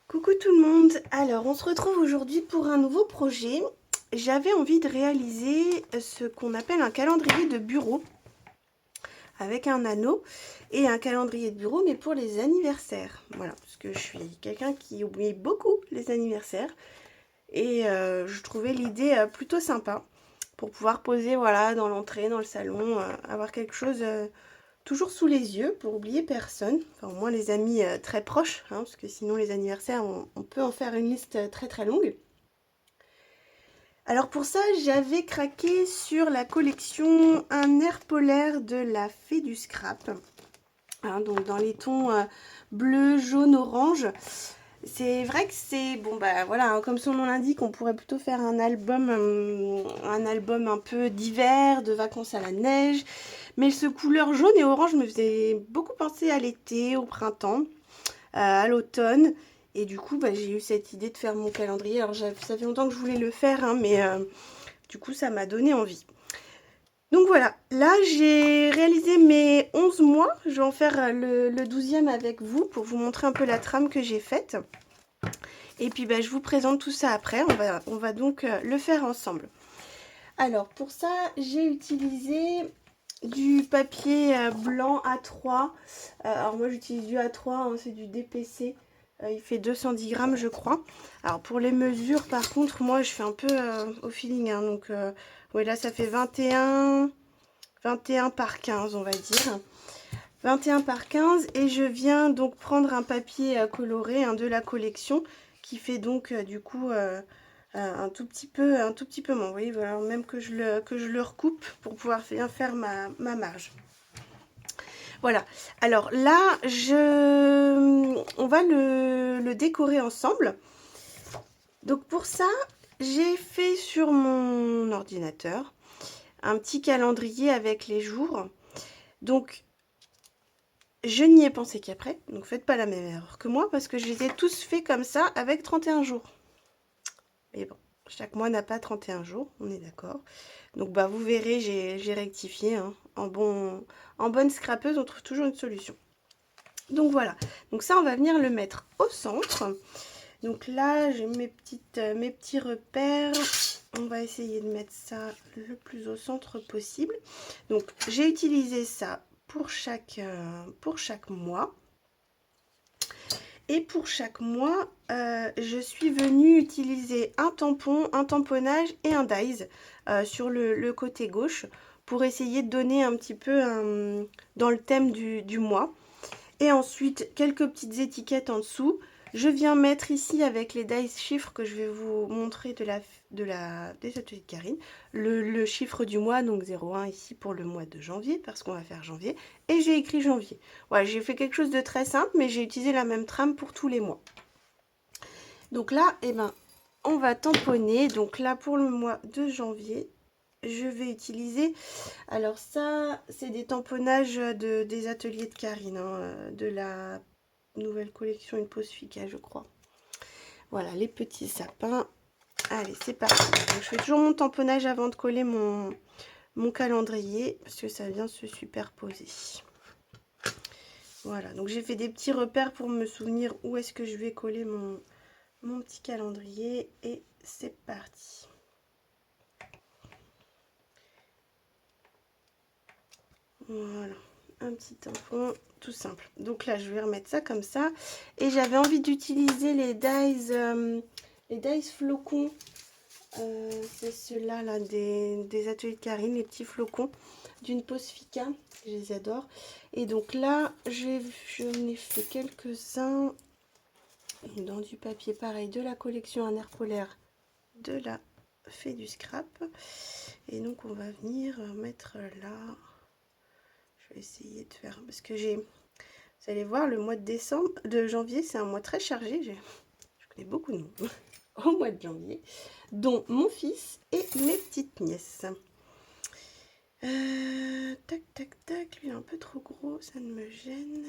Coucou tout le monde, alors on se retrouve aujourd'hui pour un nouveau projet. J'avais envie de réaliser ce qu'on appelle un calendrier de bureau avec un anneau et un calendrier de bureau mais pour les anniversaires. Voilà, parce que je suis quelqu'un qui oublie beaucoup les anniversaires et je trouvais l'idée plutôt sympa pour pouvoir poser voilà, dans l'entrée, dans le salon, avoir quelque chose toujours sous les yeux pour oublier personne, enfin au moins les amis très proches, hein, parce que sinon les anniversaires, on peut en faire une liste très très longue. Alors pour ça, j'avais craqué sur la collection Un air polaire de la Fée du Scrap, hein, donc dans les tons bleu, jaune, orange. C'est vrai que c'est, bon bah voilà, hein, comme son nom l'indique, on pourrait plutôt faire un album un peu d'hiver, de vacances à la neige. Mais ce couleur jaune et orange me faisait beaucoup penser à l'été, au printemps, à l'automne. Et du coup, bah, j'ai eu cette idée de faire mon calendrier. Alors ça fait longtemps que je voulais le faire, hein, mais du coup, ça m'a donné envie. Donc voilà, là j'ai réalisé mes 11 mois. Je vais en faire le 12e avec vous pour vous montrer un peu la trame que j'ai faite. Et puis bah, je vous présente tout ça après. On va donc le faire ensemble. Alors pour ça, j'ai utilisé du papier blanc A3. Alors moi j'utilise du A3, hein, c'est du DPC. Il fait 210 grammes je crois. Alors pour les mesures par contre, moi je fais un peu au feeling. Hein, donc oui là ça fait 21 par 15 on va dire. 21 par 15 et je viens donc prendre un papier coloré hein, de la collection qui fait donc du coup un tout petit peu moins. Vous voyez, voilà, même que je le recoupe pour pouvoir bien faire ma marge. Voilà. Alors là, on va le décorer ensemble. Donc pour ça, j'ai fait sur mon ordinateur un petit calendrier avec les jours. Donc je n'y ai pensé qu'après, donc faites pas la même erreur que moi parce que je les ai tous faits comme ça avec 31 jours. Mais bon, chaque mois n'a pas 31 jours, on est d'accord. Donc bah vous verrez, j'ai rectifié. Hein. En bonne scrapeuse, on trouve toujours une solution. Donc voilà, donc ça on va venir le mettre au centre. Donc là j'ai mes petits repères. On va essayer de mettre ça le plus au centre possible. Donc j'ai utilisé ça pour chaque mois. Et pour chaque mois, je suis venue utiliser un tampon, un tamponnage et un dies sur le côté gauche pour essayer de donner un petit peu dans le thème du mois. Et ensuite, quelques petites étiquettes en dessous. Je viens mettre ici avec les dice chiffres que je vais vous montrer des ateliers de Karine, le chiffre du mois, donc 01 ici pour le mois de janvier, parce qu'on va faire janvier, et j'ai écrit janvier. Voilà, j'ai fait quelque chose de très simple, mais j'ai utilisé la même trame pour tous les mois. Donc là, eh ben, on va tamponner. Donc là, pour le mois de janvier, je vais utiliser, alors ça, c'est des tamponnages des ateliers de Karine, hein, de la nouvelle collection Une pause Fika, je crois. Voilà, les petits sapins. Allez, c'est parti. Donc, je fais toujours mon tamponnage avant de coller mon calendrier, parce que ça vient se superposer. Voilà, donc j'ai fait des petits repères pour me souvenir où est-ce que je vais coller mon petit calendrier. Et c'est parti. Voilà, un petit tampon tout simple. Donc là, je vais remettre ça comme ça. Et j'avais envie d'utiliser les dies flocons. C'est ceux-là là, des ateliers de Karine, les petits flocons d'une pause Fika. Je les adore. Et donc là, j'en ai fait quelques-uns dans du papier pareil de la collection Un air polaire de la Fée du Scrap. Et donc on va venir mettre là. Je vais essayer de faire parce que vous allez voir, le mois de janvier, c'est un mois très chargé. Je connais beaucoup de monde au mois de janvier, dont mon fils et mes petites nièces. Tac, tac, tac, lui est un peu trop gros, ça ne me gêne.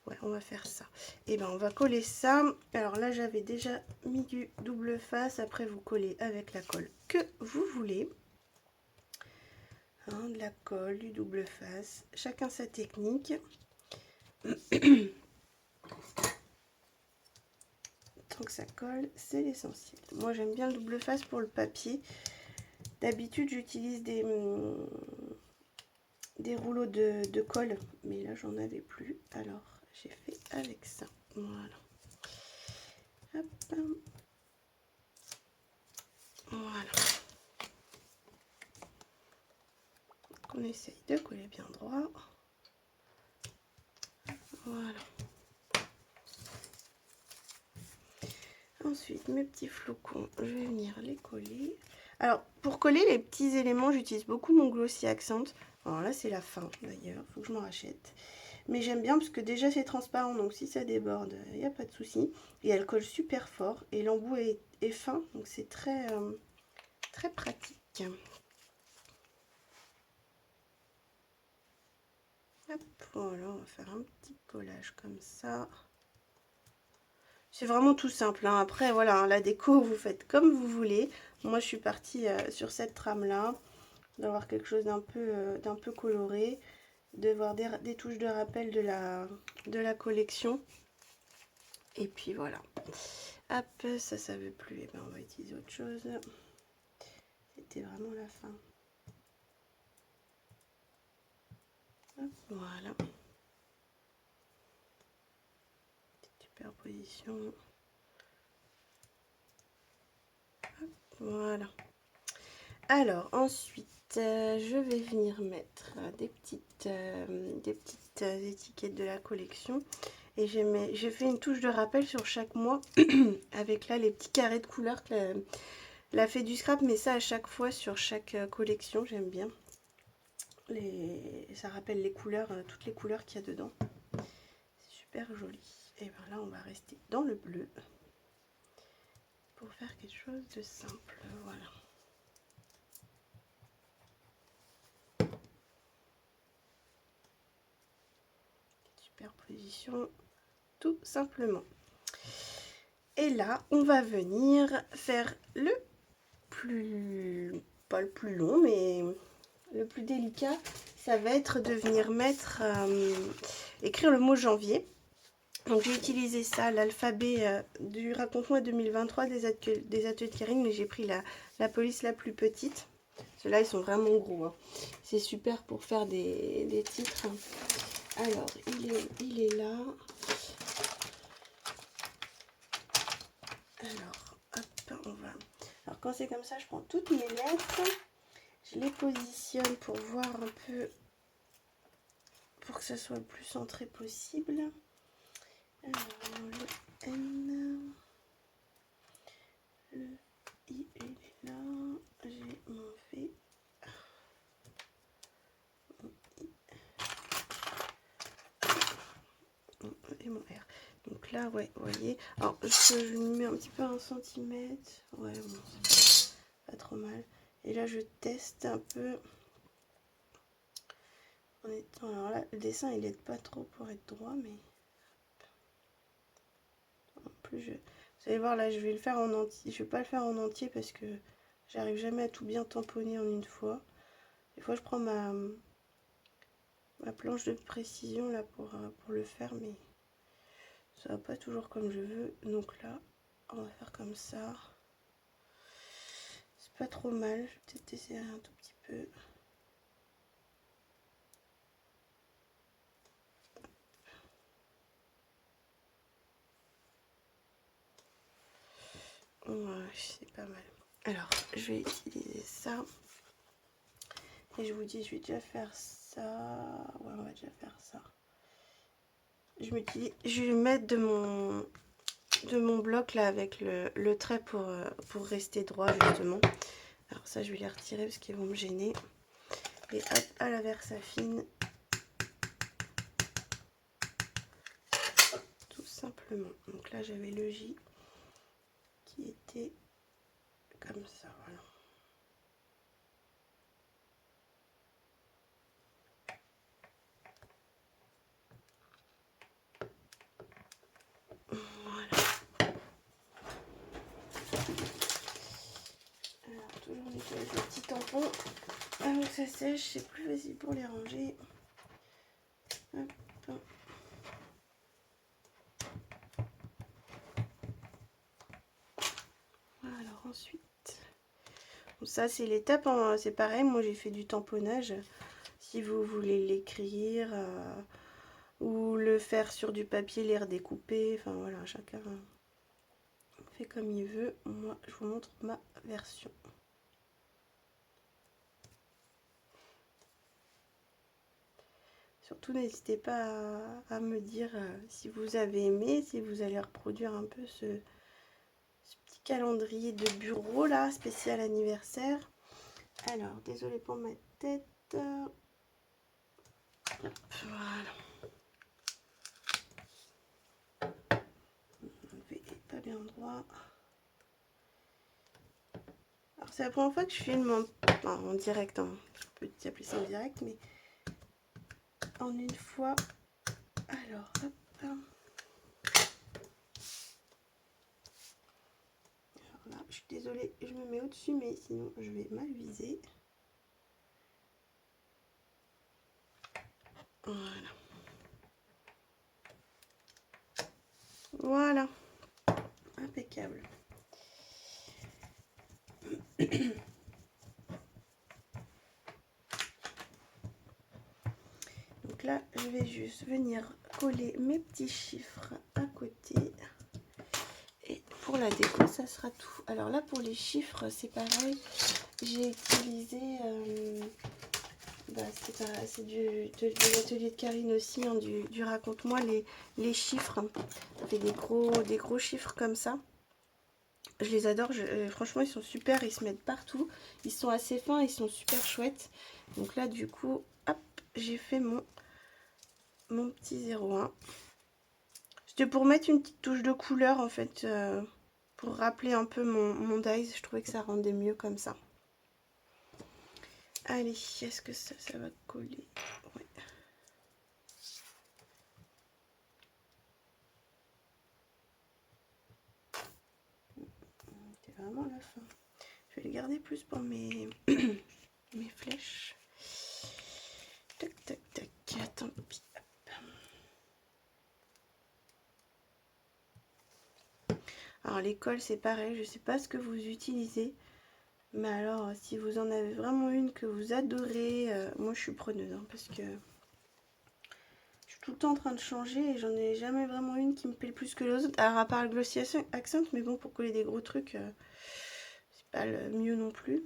Ouais, on va faire ça. Et ben on va coller ça. Alors là, j'avais déjà mis du double face. Après, vous collez avec la colle que vous voulez. Hein, de la colle, du double face. Chacun sa technique. que ça colle, c'est l'essentiel. Moi j'aime bien le double face pour le papier. D'habitude j'utilise des rouleaux de colle, mais là j'en avais plus, alors j'ai fait avec ça. Voilà. Hop. Voilà. Donc on essaye de coller bien droit. Voilà. Ensuite, mes petits flocons, je vais venir les coller. Alors, pour coller les petits éléments, j'utilise beaucoup mon Glossy Accent. Alors là, c'est la fin d'ailleurs, il faut que je m'en rachète. Mais j'aime bien parce que déjà c'est transparent, donc si ça déborde, il n'y a pas de souci. Et elle colle super fort et l'embout est fin, donc c'est très, très pratique. Hop, voilà, on va faire un petit collage comme ça. C'est vraiment tout simple, hein. Après, voilà, hein, la déco, vous faites comme vous voulez. Moi, je suis partie sur cette trame-là, d'avoir quelque chose d'un peu coloré, de voir des touches de rappel de la collection. Et puis, voilà. Hop, ça veut plus. Et ben, on va utiliser autre chose. C'était vraiment la fin. Hop, voilà. Petite superposition. Hop, voilà. Alors, ensuite, je vais venir mettre des petites étiquettes de la collection. Et j'ai fait une touche de rappel sur chaque mois avec là les petits carrés de couleurs que la Fée du Scrap met ça à chaque fois sur chaque collection. J'aime bien. Ça rappelle les couleurs, toutes les couleurs qu'il y a dedans. C'est super joli. Et bien là, on va rester dans le bleu pour faire quelque chose de simple. Voilà. Superposition, tout simplement. Et là, on va venir faire pas le plus long, mais le plus délicat, ça va être de venir mettre, écrire le mot janvier. Donc j'ai utilisé ça, l'alphabet du Raconte-moi 2023 des ateliers Kering, mais j'ai pris la police la plus petite. Ceux-là, ils sont vraiment gros, hein. C'est super pour faire des titres. Alors, il est là. Alors, hop, on va... Alors, quand c'est comme ça, je prends toutes mes lettres. Je les positionne pour voir un peu... Pour que ça soit le plus centré possible. Alors, le N... Le I, il est là. J'ai mon V. Et mon R. Donc là, ouais, vous voyez. Alors, je mets un petit peu 1 cm. Ouais, bon, c'est pas trop mal. Et là, je teste un peu. En étant... Alors là, le dessin, il aide pas trop pour être droit, mais... En plus, vous allez voir, là, je vais le faire en entier. Je vais pas le faire en entier parce que j'arrive jamais à tout bien tamponner en une fois. Des fois, je prends ma planche de précision là pour le faire, mais ça va pas toujours comme je veux. Donc là, on va faire comme ça. C'est pas trop mal. Je vais peut-être essayer un tout petit peu. Ouais, c'est pas mal. Alors, je vais utiliser ça. Et je vous dis, je vais déjà faire ça. Ouais, on va déjà faire ça. Je vais mettre de mon bloc là avec le trait pour rester droit justement. Alors ça, je vais les retirer parce qu'ils vont me gêner. Et hop, à la Versafine. Tout simplement. Donc là, j'avais le J qui était comme ça, voilà. Voilà. Alors, toujours nettoyer les petits tampons. Avant que ça sèche, c'est plus facile pour les ranger. Hop. ensuite, bon, ça c'est l'étape, c'est pareil, moi j'ai fait du tamponnage. Si vous voulez l'écrire ou le faire sur du papier, les redécouper, enfin voilà, chacun fait comme il veut. Moi je vous montre ma version. Surtout n'hésitez pas à me dire si vous avez aimé, si vous allez reproduire un peu ce petit calendrier de bureau là, spécial anniversaire. Alors, désolée pour ma tête. Hop, voilà. Pas bien droit. Alors, c'est la première fois que je filme en direct. Hein. Je peux appeler ça en direct, mais en une fois. Alors, hop. Alors là, je suis désolée, je me mets au-dessus, mais sinon je vais mal viser. Voilà. Voilà. Impeccable. Donc là, je vais juste venir coller mes petits chiffres à côté. Et pour la déco, ça sera tout. Alors là, pour les chiffres, c'est pareil. J'ai utilisé... c'est de l'atelier de Karine aussi, hein, du raconte-moi les chiffres. Ça fait des gros chiffres comme ça. Je les adore, franchement ils sont super, ils se mettent partout. Ils sont assez fins, ils sont super chouettes. Donc là du coup, hop, j'ai fait mon petit 01. C'était pour mettre une petite touche de couleur en fait, pour rappeler un peu mon dies. Je trouvais que ça rendait mieux comme ça. Allez, est-ce que ça va coller? Ouais. C'est vraiment la fin. Je vais les garder plus pour mes, mes flèches. Tac, tac, tac. Tant pis. Alors les cols c'est pareil, je sais pas ce que vous utilisez. Mais alors si vous en avez vraiment une que vous adorez, moi je suis preneuse. Hein, parce que je suis tout le temps en train de changer et j'en ai jamais vraiment une qui me plaît plus que l'autre. Alors à part le Glossy Accent, mais bon pour coller des gros trucs, c'est pas le mieux non plus.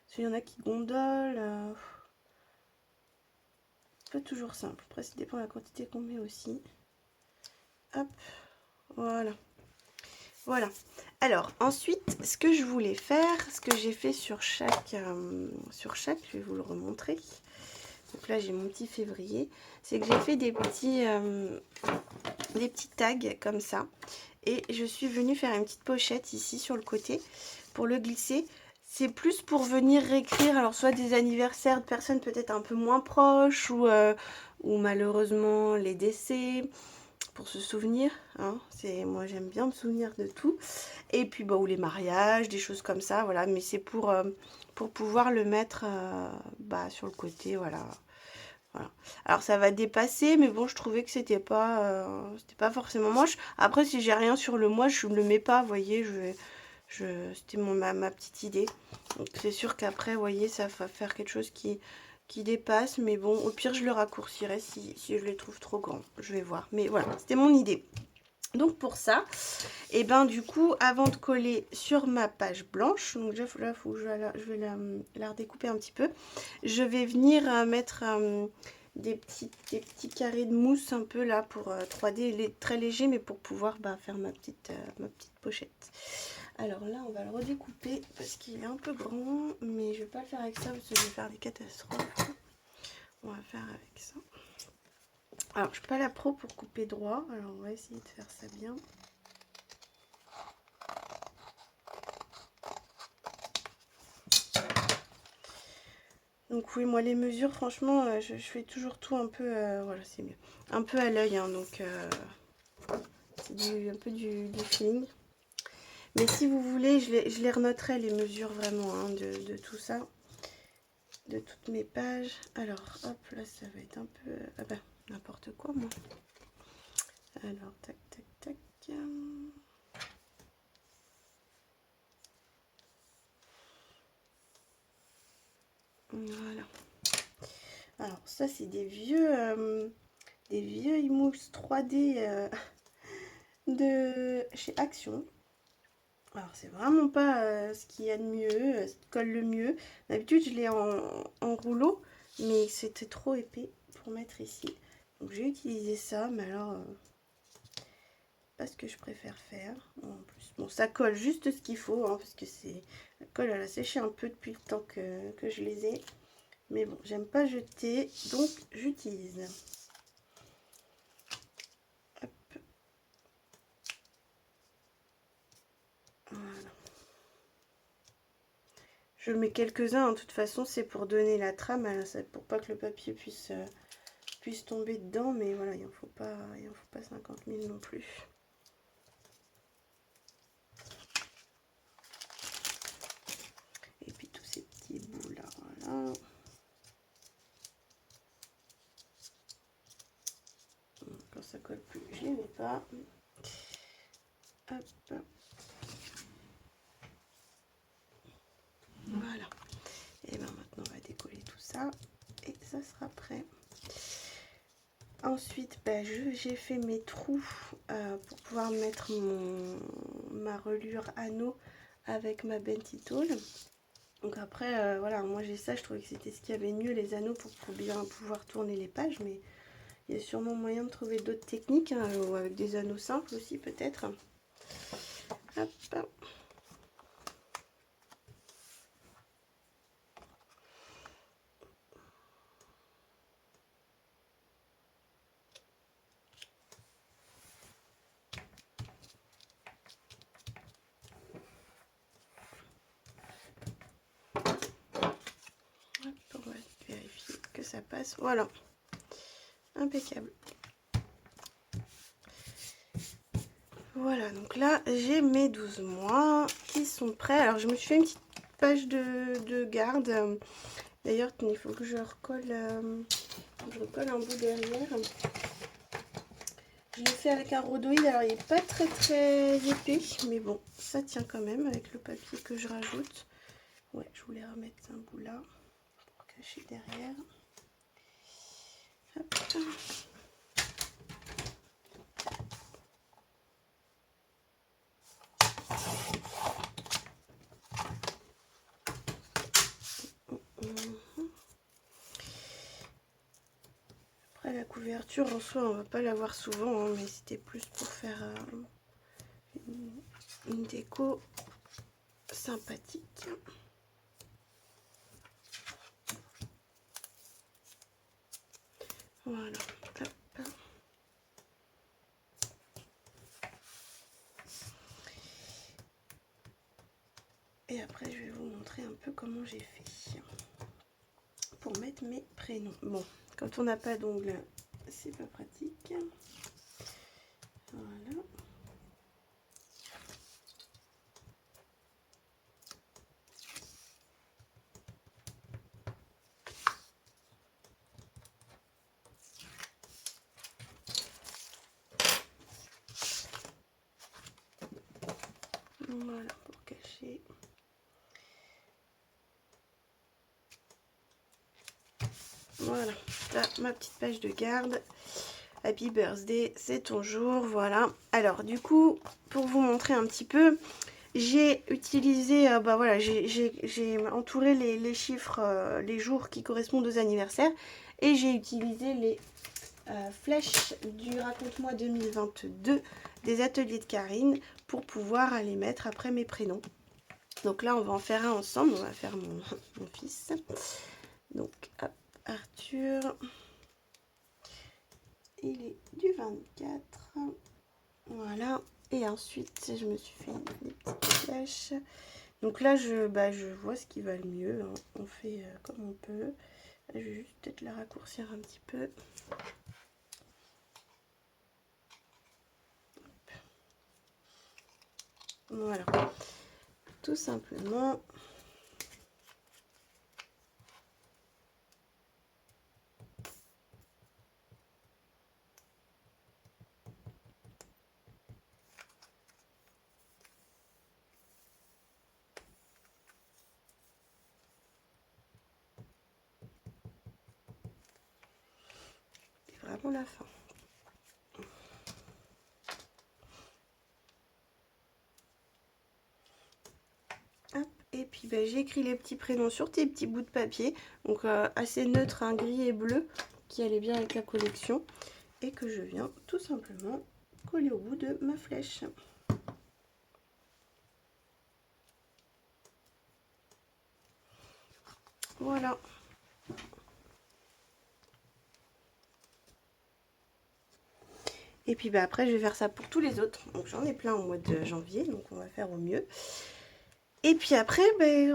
Parce qu'il y en a qui gondolent. Pas toujours simple. Après, ça dépend de la quantité qu'on met aussi. Hop, voilà. Voilà. Alors, ensuite, ce que je voulais faire, ce que j'ai fait sur chaque, je vais vous le remontrer. Donc là, j'ai mon petit février. C'est que j'ai fait des petits tags comme ça. Et je suis venue faire une petite pochette ici sur le côté pour le glisser. C'est plus pour venir réécrire, alors soit des anniversaires de personnes peut-être un peu moins proches ou malheureusement les décès, pour se souvenir. Hein. Moi j'aime bien me souvenir de tout. Et puis ou les mariages, des choses comme ça, voilà. Mais c'est pour pouvoir le mettre sur le côté, voilà. Voilà. Alors ça va dépasser, mais bon, je trouvais que c'était pas forcément moche. Après, si j'ai rien sur le mois, je ne le mets pas, vous voyez, c'était ma petite idée. Donc c'est sûr qu'après, vous voyez, ça va faire quelque chose qui dépasse, mais bon, au pire, je le raccourcirai si je le trouve trop grand. Je vais voir. Mais voilà, c'était mon idée. Donc pour ça, et ben du coup, avant de coller sur ma page blanche, donc déjà là, je vais la redécouper un petit peu. Je vais venir mettre des petits carrés de mousse un peu là pour 3D, très léger, mais pour pouvoir faire ma petite pochette. Alors là, on va le redécouper parce qu'il est un peu grand, mais je vais pas le faire avec ça parce que je vais faire des catastrophes. On va faire avec ça. Alors, je suis pas la pro pour couper droit, alors on va essayer de faire ça bien. Donc oui, moi les mesures, franchement, je fais toujours tout un peu, voilà, c'est mieux. Un peu à l'œil, hein, donc c'est un peu du feeling. Mais si vous voulez, je les renoterai les mesures vraiment hein, de tout ça, de toutes mes pages. Alors, hop, là, ça va être un peu, n'importe quoi, moi. Alors, tac, tac, tac. Alors ça, c'est des vieux mousse 3D de chez Action. Alors c'est vraiment pas ce qu'il y a de mieux, ce qui colle le mieux. D'habitude, je l'ai en rouleau, mais c'était trop épais pour mettre ici. Donc j'ai utilisé ça, mais alors pas ce que je préfère faire. En plus, bon, ça colle juste ce qu'il faut, hein, parce que la colle elle a séché un peu depuis le temps que je les ai. Mais bon, j'aime pas jeter, donc j'utilise. Hop. Voilà. Je mets quelques-uns, de toute façon, c'est pour donner la trame, pour pas que le papier puisse tomber dedans, mais voilà, il en faut pas 50 000 non plus. Et puis tous ces petits bouts là, voilà. Quand ça colle plus, je les mets pas. Hop. Voilà. Et bien maintenant on va décoller tout ça et ça sera prêt. Ensuite, j'ai fait mes trous pour pouvoir mettre ma reliure anneau avec ma Bentitol. Donc après, voilà, moi j'ai ça, je trouvais que c'était ce qu'il y avait de mieux, les anneaux, pour bien pouvoir tourner les pages, mais il y a sûrement moyen de trouver d'autres techniques, hein, ou avec des anneaux simples aussi peut-être. Hop. On va vérifier que ça passe. Voilà, impeccable. Voilà, donc là j'ai mes 12 mois qui sont prêts. Alors je me suis fait une petite page de garde. D'ailleurs, il faut que je recolle un bout derrière. Je l'ai fait avec un rhodoïde, alors il n'est pas très épais, mais bon, ça tient quand même avec le papier que je rajoute. Ouais, je voulais remettre un bout là pour cacher derrière. Hop. Après la couverture en soi, on va pas l'avoir souvent, hein, mais c'était plus pour faire une déco sympathique. Voilà. Hop. Et après, je vais vous montrer un peu comment j'ai fait pour mettre mes prénoms. Bon, quand on n'a pas d'ongles, c'est pas pratique. Voilà. Voilà, pour cacher. Voilà, là, ma petite page de garde. Happy birthday, c'est ton jour, voilà. Alors, du coup, pour vous montrer un petit peu, j'ai utilisé, voilà, j'ai entouré les chiffres, les jours qui correspondent aux anniversaires. Et j'ai utilisé les flèches du Raconte-moi 2022 des ateliers de Karine pour pouvoir aller mettre après mes prénoms. Donc là, on va en faire un ensemble. On va faire mon fils. Donc, hop, Arthur. Il est du 24. Voilà. Et ensuite, je me suis fait des petites flèches. Donc là, je vois ce qui va le mieux. Hein. On fait comme on peut. Je vais juste peut-être la raccourcir un petit peu. Voilà. Tout simplement. pour la fin. Hop. Et puis j'ai écrit les petits prénoms sur tes petits bouts de papier, donc assez neutre, hein, gris et bleu, qui allait bien avec la collection, et que je viens tout simplement coller au bout de ma flèche. Voilà. Et puis après je vais faire ça pour tous les autres. Donc j'en ai plein au mois de janvier, donc on va faire au mieux. Et puis après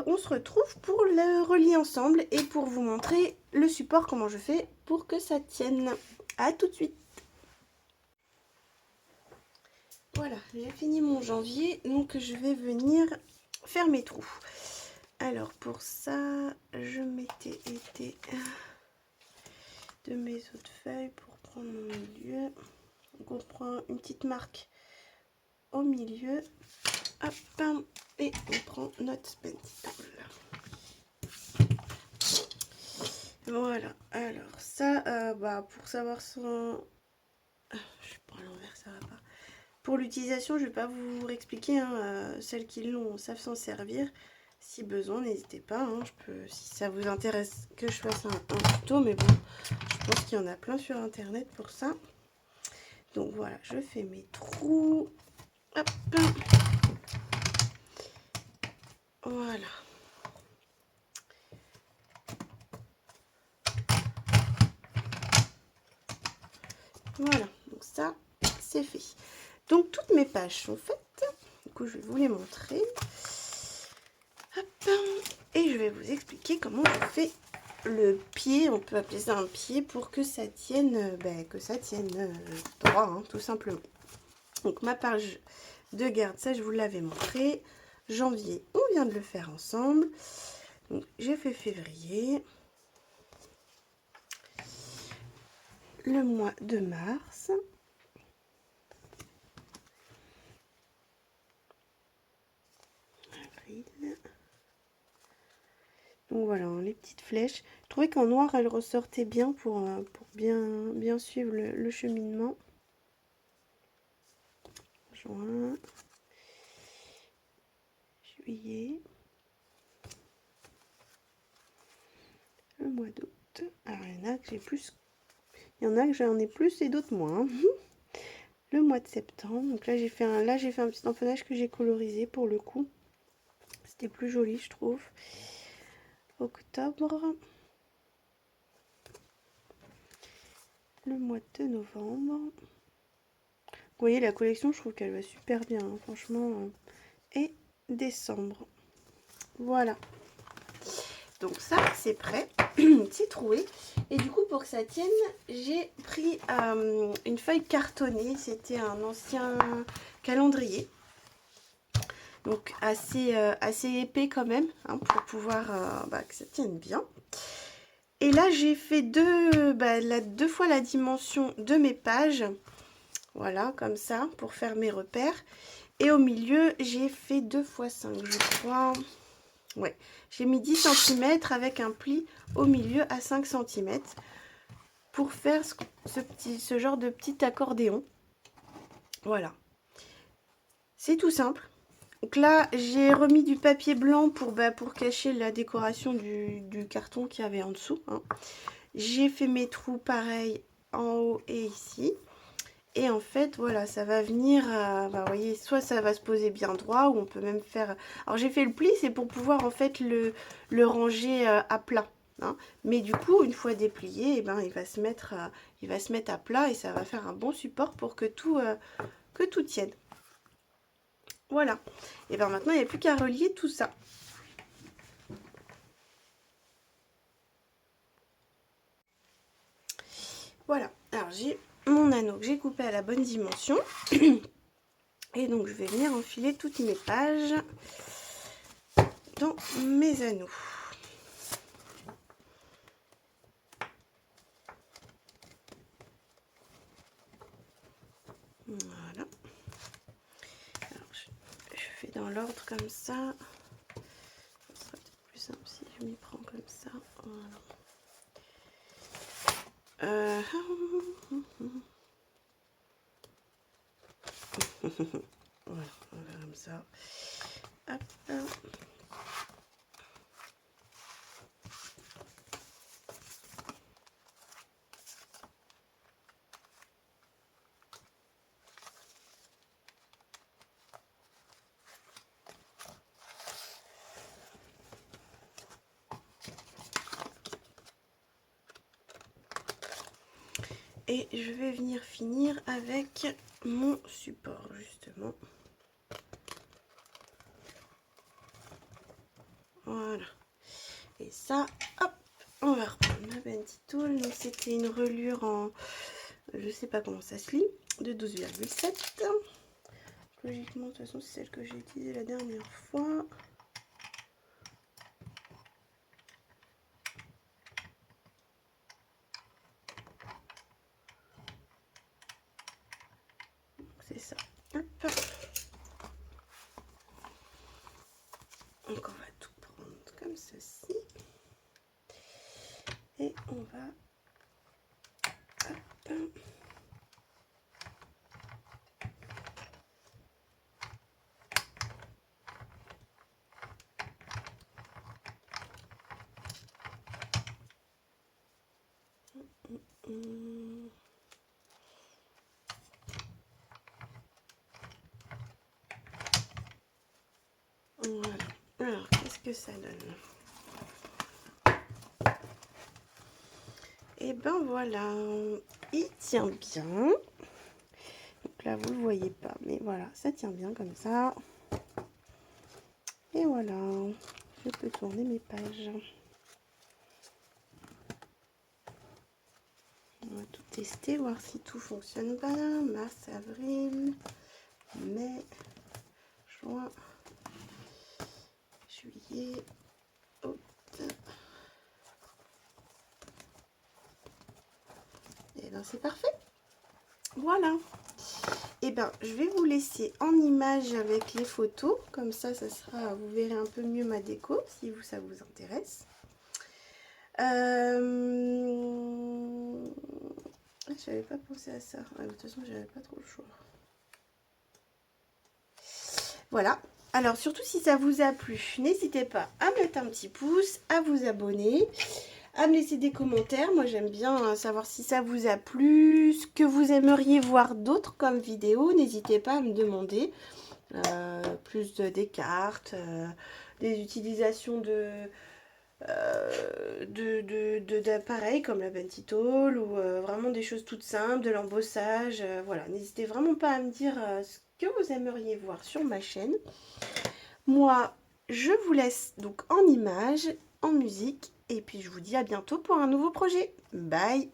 on se retrouve pour le relier ensemble et pour vous montrer le support, comment je fais pour que ça tienne. À tout de suite. Voilà, j'ai fini mon janvier, donc je vais venir faire mes trous. Alors pour ça, je m'étais été de mes autres feuilles pour prendre mon milieu. Donc on prend une petite marque au milieu, hop, et on prend notre spécial. Voilà, alors ça, pour savoir son... je prends l'envers, ça va pas. Pour l'utilisation, je vais pas vous réexpliquer, hein, celles qui l'ont savent s'en servir. Si besoin, n'hésitez pas, hein, si ça vous intéresse que je fasse un tuto, mais bon, je pense qu'il y en a plein sur internet pour ça. Donc voilà, je fais mes trous. Hop. Voilà. Voilà, donc ça, c'est fait. Donc toutes mes pages sont faites. Du coup, je vais vous les montrer. Hop. Et je vais vous expliquer comment je fais le pied. On peut appeler ça un pied pour que ça tienne, droit, hein, tout simplement. Donc ma page de garde, ça je vous l'avais montré. Janvier, on vient de le faire ensemble. Donc j'ai fait février. Le mois de mars. Avril. Donc voilà, les petites flèches. Je trouvais qu'en noir, elles ressortaient bien pour bien suivre le cheminement. Juin. Juillet. Le mois d'août. Alors, il y en a que j'ai plus. Il y en a que j'en ai plus et d'autres moins. Le mois de septembre. Donc là, j'ai fait un petit empennage que j'ai colorisé pour le coup. C'était plus joli, je trouve. Octobre. Le mois de novembre. Vous voyez, la collection, je trouve qu'elle va super bien, hein, franchement. Et décembre. Voilà. Donc ça, c'est prêt. C'est troué. Et du coup, pour que ça tienne, j'ai pris une feuille cartonnée. C'était un ancien calendrier. Donc assez épais quand même, hein, pour pouvoir que ça tienne bien. Et là, j'ai fait deux fois la dimension de mes pages. Voilà, comme ça, pour faire mes repères. Et au milieu, j'ai fait 2 x 5, je crois. Ouais, j'ai mis 10 cm avec un pli au milieu à 5 cm pour faire ce genre de petit accordéon. Voilà. C'est tout simple. Donc là, j'ai remis du papier blanc pour cacher la décoration du carton qu'il y avait en dessous, hein. J'ai fait mes trous pareil en haut et ici. Et en fait, voilà, ça va venir, vous voyez, soit ça va se poser bien droit, ou on peut même faire... Alors j'ai fait le pli, c'est pour pouvoir en fait le ranger à plat, hein. Mais du coup, une fois déplié, il va se mettre à plat et ça va faire un bon support pour que tout tienne. Voilà. Et maintenant, il n'y a plus qu'à relier tout ça. Voilà. Alors j'ai mon anneau que j'ai coupé à la bonne dimension. Et donc je vais venir enfiler toutes mes pages dans mes anneaux. Voilà. Alors je fais dans l'ordre comme ça. Ce sera peut-être plus simple si je m'y prends comme ça. Voilà. Voilà, on va faire comme ça. Hop. Et je vais venir finir avec mon support justement. Voilà. Et ça, hop, on va reprendre ma Benty Tool. Donc c'était une relure en, je sais pas comment ça se lit, de 12,7. Logiquement, de toute façon, c'est celle que j'ai utilisée la dernière fois. C'est ça. Hop. Donc on va tout prendre comme ceci. Et on va... Hop. Voilà. Alors, qu'est-ce que ça donne? Et ben voilà, il tient bien. Donc là, vous le voyez pas, mais voilà, ça tient bien comme ça. Et voilà, je peux tourner mes pages. On va tout tester, voir si tout fonctionne bien. Mars, avril, mai, juin, juillet, août. Et ben c'est parfait. Voilà. Et ben je vais vous laisser en image avec les photos. Comme ça, ça sera, vous verrez un peu mieux ma déco si vous, ça vous intéresse. J'avais pas pensé à ça. De toute façon, j'avais pas trop le choix. Voilà. Alors, surtout si ça vous a plu, n'hésitez pas à mettre un petit pouce, à vous abonner, à me laisser des commentaires. Moi, j'aime bien savoir si ça vous a plu, ce que vous aimeriez voir d'autres comme vidéo. N'hésitez pas à me demander plus des cartes, des utilisations d'appareils comme la Benty Tool ou vraiment des choses toutes simples, de l'embossage. Voilà, n'hésitez vraiment pas à me dire ce que vous aimeriez voir sur ma chaîne. Moi, je vous laisse donc en images, en musique, et puis je vous dis à bientôt pour un nouveau projet. Bye!